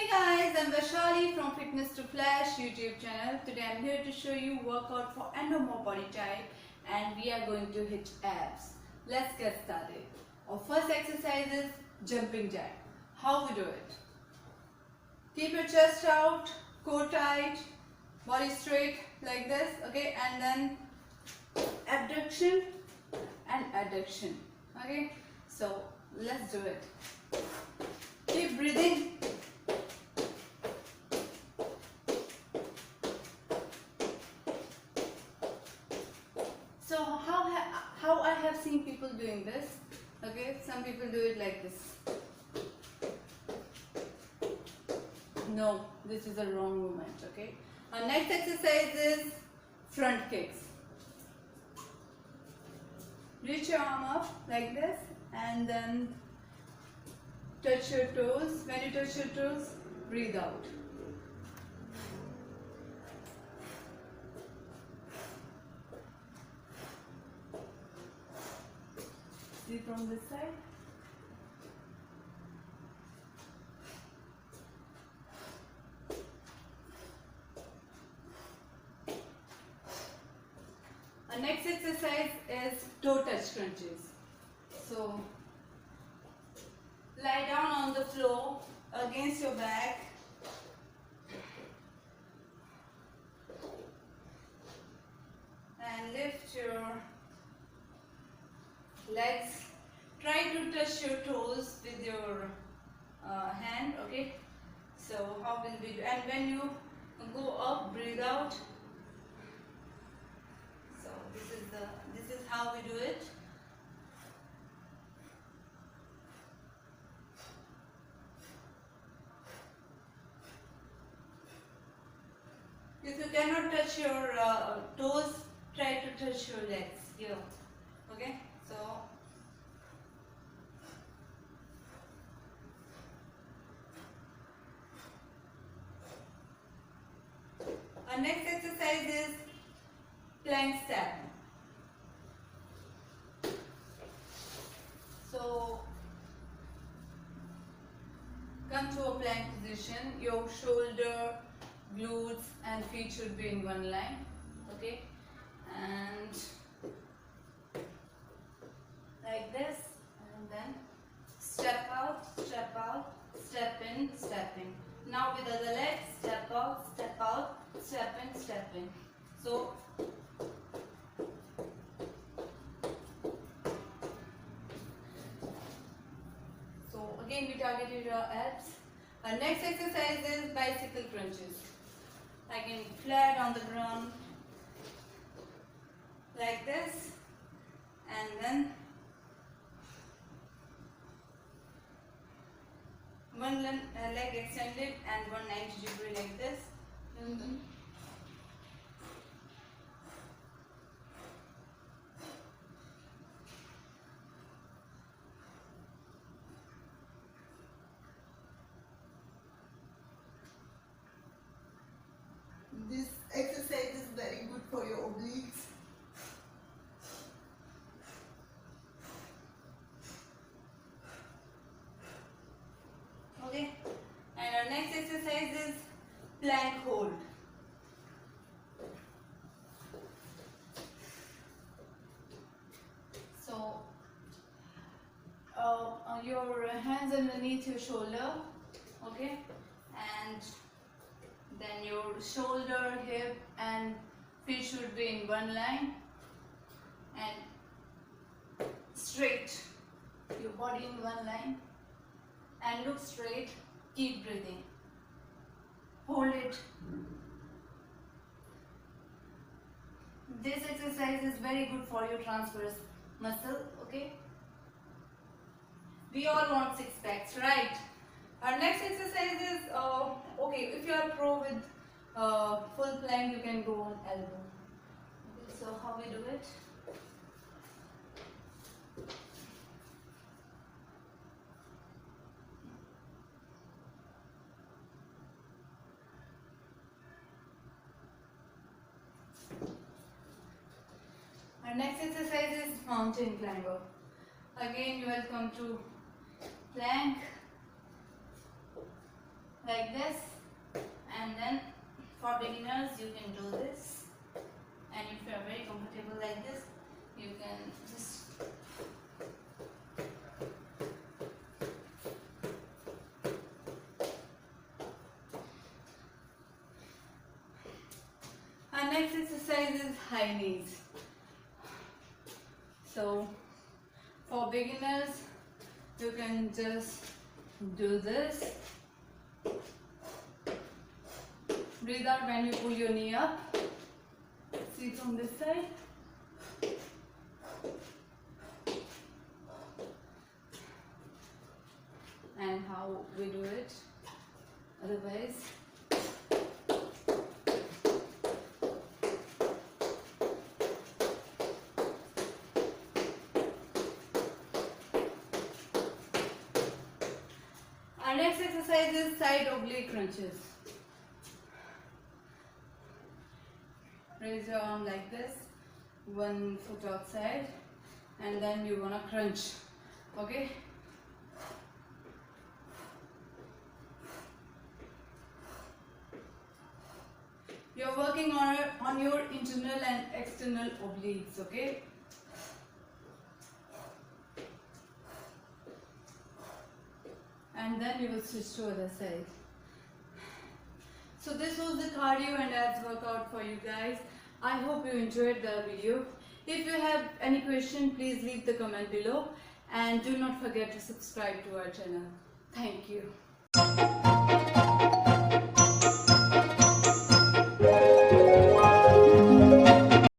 Hey guys, I'm Vaishali from Fitness to Flash YouTube channel. Today I'm here to show you workout for endomorph body type and we are going to hit abs. Let's get started. Our first exercise is jumping jack. How we do it? Keep your chest out, core tight, body straight like this, okay, and then abduction and adduction, okay. So let's do it. Keep breathing. So how I have seen people doing this, okay, some people do it like this. No, this is a wrong movement, okay. Our next exercise is front kicks. Reach your arm up like this and then touch your toes. When you touch your toes, breathe out. See from this side. Our next exercise is toe touch crunches. So lie down on the floor against your back. And lift your legs. Try to touch your toes with your hand, okay? So how will we do? And when you go up, breathe out. So this is how we do it. If you cannot touch your toes, try to touch your legs here, okay? So our next exercise is plank step. So come to a plank position. Your shoulder, glutes and feet should be in one line, okay, and like this, and then step out, step in, step in. Now with other leg, step out, step in. So again we targeted your abs. Our next exercise is bicycle crunches. Again, flat on the ground like this, and then one leg extended and 190 degree like this. This exercise is very good for your obliques. Okay, and our next exercise is plank hold. So your hands underneath your shoulder, okay, and then your shoulder, hip and feet should be in one line and straight, your body in one line and look straight. Keep breathing, hold it. This exercise is very good for your transverse muscle, okay. We all want six packs, right? Our next exercise is okay, if you are pro with full plank, you can go on elbow. Okay, so how we do it? Our next exercise is mountain climber. Again, you will come to plank like this, and then for beginners you can do this, and if you are very comfortable like this, you can just our next exercise is high knees. So for beginners you can just do this. Breathe out when you pull your knee up. See from this side. And how we do it. Otherwise, our next exercise is side oblique crunches. Raise your arm like this, one foot outside, and then you wanna crunch. Okay? You're working on your internal and external obliques. Okay? And then you will switch to other side. So this was the cardio and abs workout for you guys. I hope you enjoyed the video. If you have any question, please leave the comment below, and do not forget to subscribe to our channel. Thank you.